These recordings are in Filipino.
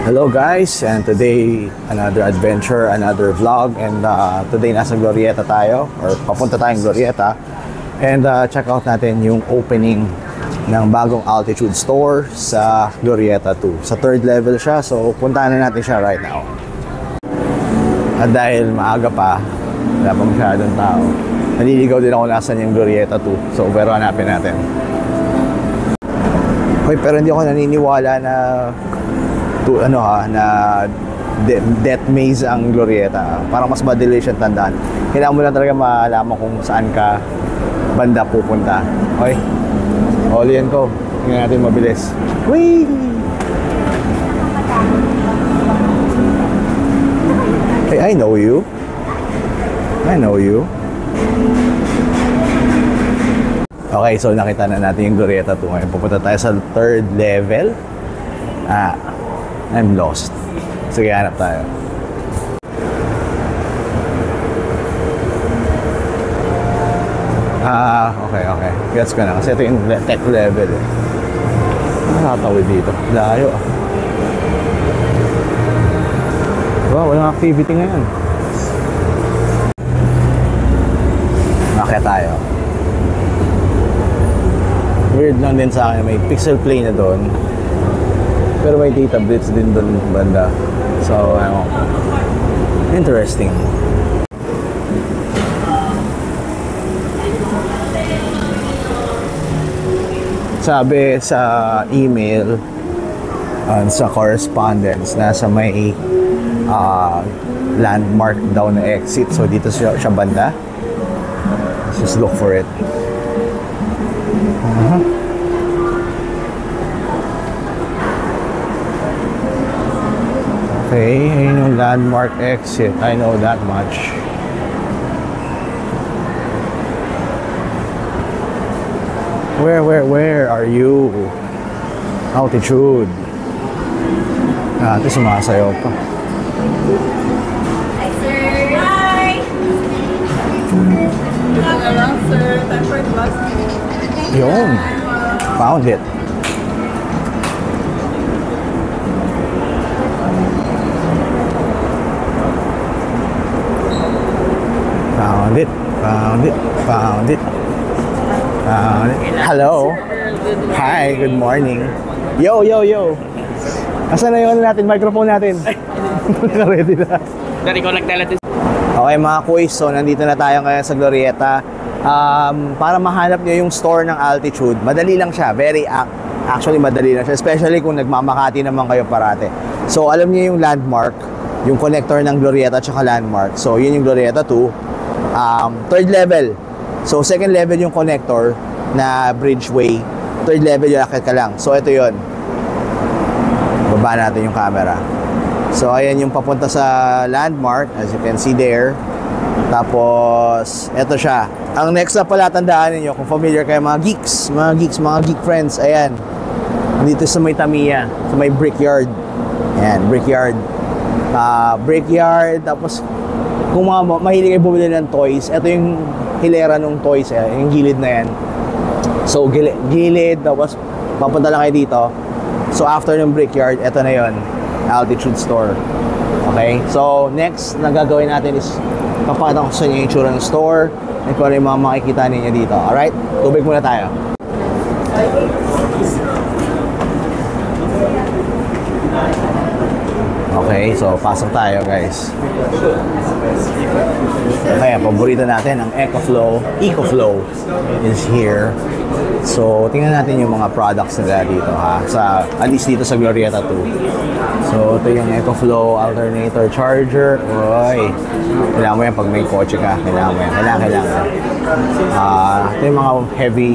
Hello guys, and today another adventure, another vlog, and today nasa Glorieta tayo, or papunta tayong Glorieta, and check out natin yung opening ng bagong Altitude store sa Glorieta 2. Sa third level siya, so puntahan na natin siya right now. At dahil maaga pa, wala pa masyadong tao, naliligaw din ako nasan yung Glorieta 2, so pero hanapin natin. Hoy, pero hindi ako naniniwala na death maze ang Glorieta. Parang mas madali siyang tandaan. Kailangan mo lang talaga malaman kung saan ka banda pupunta. Okay, all-in ko. Tingnan natin mabilis. Whee! Hey, I know you. I know you. Okay, so nakita na natin yung Glorieta 2 ngayon. Pupunta tayo sa third level. I'm lost. Sige, hanap tayo. Okay. Gets ko na. Kasi ito yung tech level eh. Nakatawid dito. Layo ah. Wow, walang activity ngayon. Nakaya tayo. Weird lang din sa akin. May pixel play na doon. Pero may data blitz din doon banda. So, interesting. Sabi sa email, sa correspondence, nasa may landmark daw na exit. So, dito siya banda. Let's just look for it. Okay, ayun yung landmark exit. I know that much. Where are you? Altitude. Ito sumasayaw pa. Hi, sir. Hi! Hello, sir. Time for class. Yun. Found it. Found it. Hello. Hi, good morning. Yo. Asan na yung natin, microphone natin? Naka-ready na. Dari ko nagtala. Okay mga kuys, so nandito na tayo ngayon sa Glorieta. Para mahanap nyo yung store ng Altitude, madali lang siya. Actually madali lang siya, especially kung nagmamakati naman kayo parate. So alam niyo yung landmark, yung connector ng Glorieta at saka landmark. So yun yung Glorieta 2. Third level. So second level yung connector na bridgeway. Third level yung akit ka lang. So ito yun. Baba natin yung camera. So ayan yung papunta sa landmark, as you can see there. Tapos ito siya. Ang next na pala, tandaan niyo kung familiar kayo mga geek friends. Ayan. Dito sa may Tamiya, sa may Brickyard. Ayan, Brickyard. Brickyard. Tapos kung mahilig kayo bumili ng toys, ito yung hilera ng toys, yung gilid na yan. So gilid, tapos papunta lang kayo dito. So after ng Brickyard, ito na yon, Altitude store. Okay, so next na gagawin natin is papakita ko sa inyo yung itsura ng store at kung ano yung mga makikita ninyo dito. Alright, tubig muna tayo. Okay, so pasok tayo guys. Kaya paborito natin ang EcoFlow is here. So tingnan natin yung mga products nila dito ha, at least dito sa Glorieta 2. So ito yung EcoFlow alternator charger. Oy, kailangan mo yan pag may kotse ka. Kailangan mo yan, kailangan. Ito yung mga heavy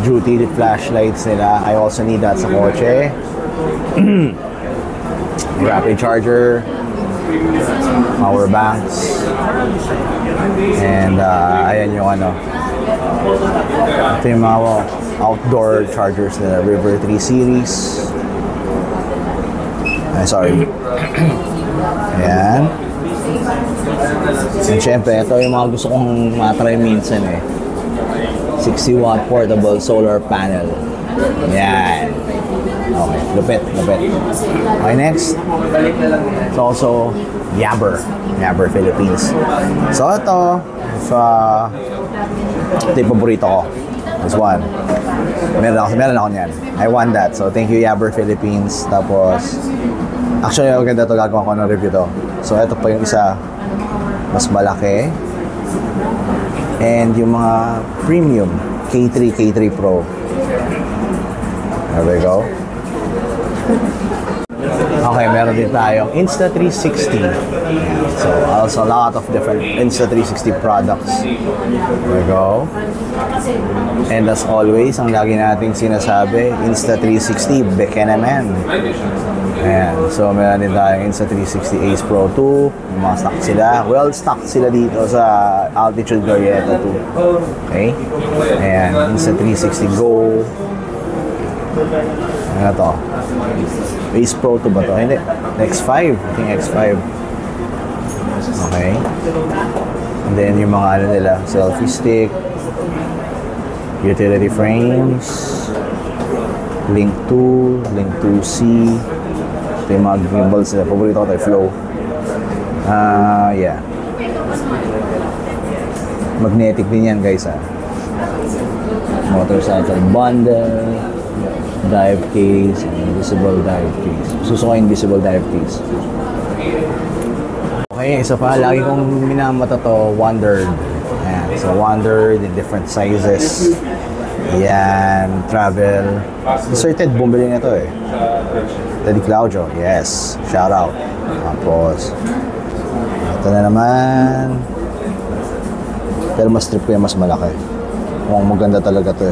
duty flashlights nila. I also need that sa kotse. Rapid charger, power banks, and ayan yung ito yung mga outdoor chargers nila, River 3 series. Sorry. Ayan. And syempre, ito yung mga gusto kong matry minsan 60 watt portable solar panel. Ayan. Okay, lupit. Okay, next. It's also Yabber Philippines. So ito, ito yung paborito ko. This one. Meron ako niyan. I want that. So thank you Yabber Philippines. Tapos, actually, maganda ito. Gagawa ko ng review to. So ito pa yung isa. Mas malaki. And yung mga premium. K3 Pro. There we go. Okay, meron din tayong Insta360. So, also a lot of different Insta360 products. There we go. And as always, ang lagi nating sinasabi, Insta360, beke naman. Ayan. So, meron din tayong Insta360 Ace Pro 2. Yung mga stock sila. Well stocked sila dito sa Altitude Glorieta 2. Okay? Ayan. Insta360 Go. Ano to? Ace Pro 2 ba to? Hindi. X5. I think X5. Okay. And then yung mga ano nila, selfie stick, utility frames, Link 2, Link 2C. Ito yung mga gimbals nila. Paborito ko tayo, Flow. Yeah. Magnetic din yan, guys, Motorcycle bundle, dive case, invisible dive case. Suso ko invisible dive case. Okay, isa pa, lagi kong minamata to, Wandered. Ayan, so Wandered in different sizes. Yan, travel. Certain bumili na to Teddy Claudio, yes. Shout out. Tapos, ito na naman. Pero mas trip ko yung mas malaki. Mukhang maganda talaga to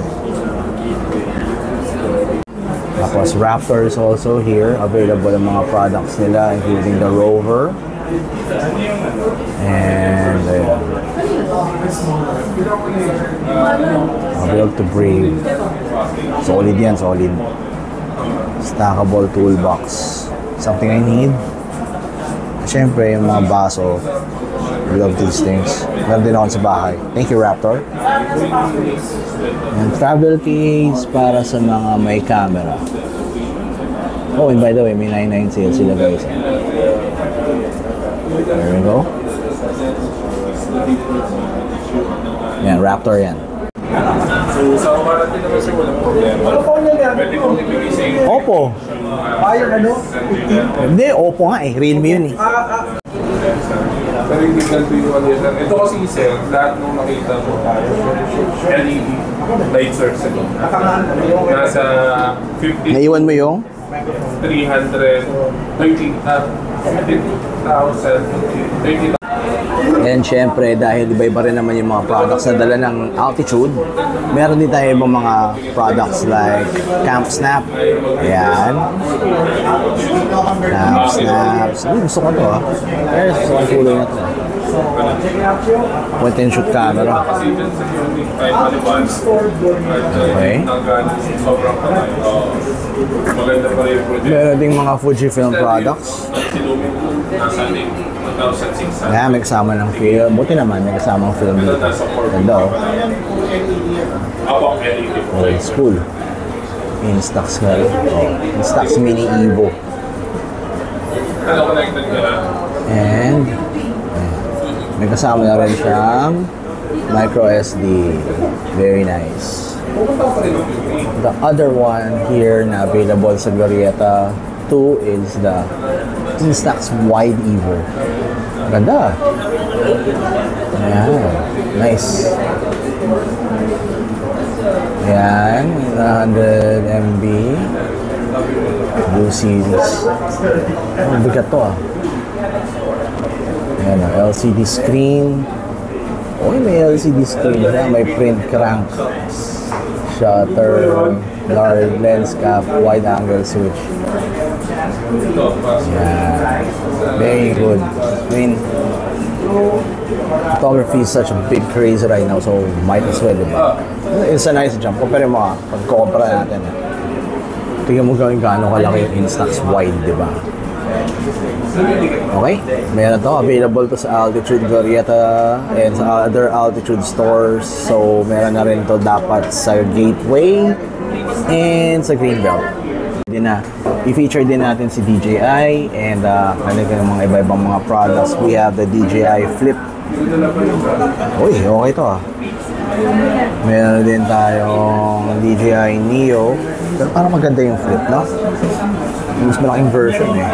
Tapos Raptor is also here. Available ang mga products nila, including the Rover. And Built to Brave. Solid yan, solid. Stackable toolbox. Something I need. Siyempre, yung mga baso. I love these things. Meron din ako sa bahay. Thank you, Raptor. And travel case para sa mga may camera. Oh, and by the way, may 99 sale sila, guys. There we go. Yan, Raptor yan. So, sa warranty naman sir, walang problema. Pwede kong ibigay sa inyo. Oppo. Fire ano? Hindi, Oppo nga Realme yun Pero hindi ganito yung ano yun. Ito kasi sir, lahat nung nakita mo tayo, LED light source ito. Nasa 50. Naiwan mo yung? 30,000. And syempre, dahil iba-iba rin naman yung mga products na dala ng Altitude, meron din tayo ibang mga products like Camp Snap. Ayan. Camp Snap. Gusto ko ito Pero gusto ko ang kulay na ito. Point and shoot camera. Okay. Meron ding mga Fujifilm products. Kaya may kasama ng film. Buti naman may kasama ng film dito. Ganda Old school. Instax nga rin. Instax Mini Evo. And may kasama na rin siyang micro SD. Very nice. The other one here na available sa Glorieta 2 is the Instax Wide Evo. Ganda. Ayan. Nice. Ayan. 100 MB. Blue series. Oh, bigat to Ayan, LCD screen. Oh, may LCD screen na. May print crank. Shutter. Large lens cap. Wide angle switch. Yeah. Very good. I mean, photography is such a big craze right now, so might as well, diba? It's a nice jump. Compare mo pag-compara natin. Tingnan mo gawin gaano kalaki yung Instax Wide, diba? Okay, meron to. Available to sa Altitude Glorieta and sa other Altitude stores. So, meron na rin to dapat sa Gateway and sa Greenbelt. din na i-feature din natin si DJI and talagang mga iba-ibang mga products. We have the DJI Flip. Uy, okay to ah. Meron din tayong DJI Neo. Pero parang maganda yung Flip, no? Mas malaking version eh.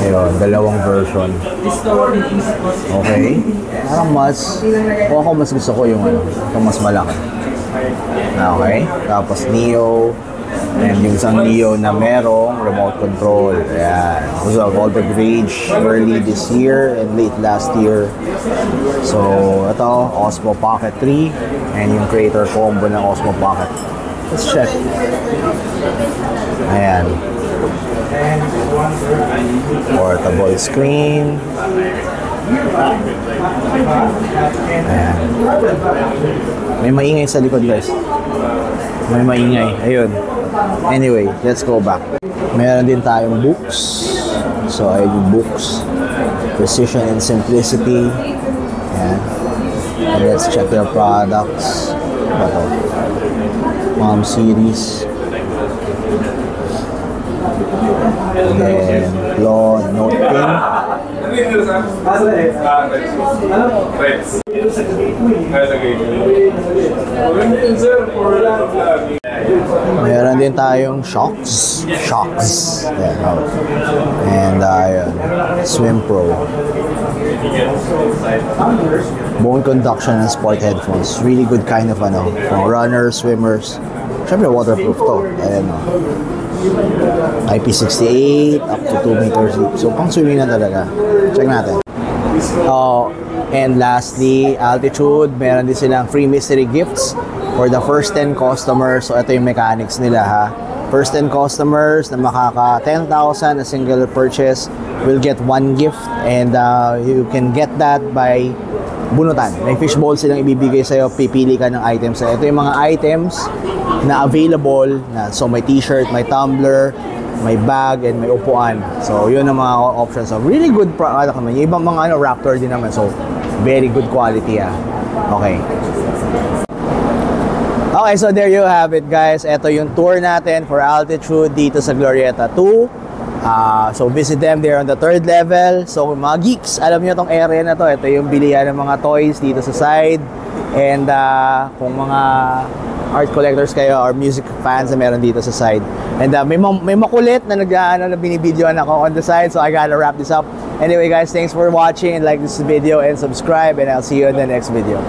Ayun, dalawang version. Okay. Parang ako mas gusto ko yung itong mas malaki. Okay. Tapos Neo. And yung isang Neo na merong remote control. Ayan. Those are all the range early this year and late last year. So, ito, Osmo Pocket 3 and yung Creator Combo ng Osmo Pocket. Let's check. Ayan. Portable screen. Ayan. May maingay sa likod, guys. May maingay. Ayun. Anyway, let's go back. Meron din tayong books. So, ayun yung books. Precision and Simplicity. Ayan. And let's check their products. Ito. Mom series. And Claw, Note Pin. Meron din tayong shocks. Yeah, and Swim Pro. Bone conduction and sport headphones. Really good kind of for runners, swimmers. Siyempre waterproof to. Ayan o. IP68 up to 2 meters deep. So pang swimming na talaga. Check natin. And lastly, Altitude, meron din silang free mystery gifts for the first 10 customers. So ito yung mechanics nila ha. First 10 customers na makaka 10,000 a single purchase will get one gift and you can get that by bunutan. May fishbowl silang ibibigay sa'yo, pipili ka ng items. Ito yung mga items na available. So may t-shirt, may tumbler, may bag, and may upuan. So yun ang mga options. So really good product naman. Yung ibang mga Raptor din naman. So very good quality Okay. Okay, so there you have it, guys. Ito yung tour natin for Altitude dito sa Glorieta 2. So visit them there on the 3rd level. So mga geeks, alam nyo tong area na to. Ito yung bilihan ng mga toys dito sa side. And kung mga art collectors kayo or music fans na meron dito sa side. And may makulit na na binibidyoan ako on the side. So I gotta wrap this up. Anyway guys, thanks for watching and like this video and subscribe. And I'll see you in the next video.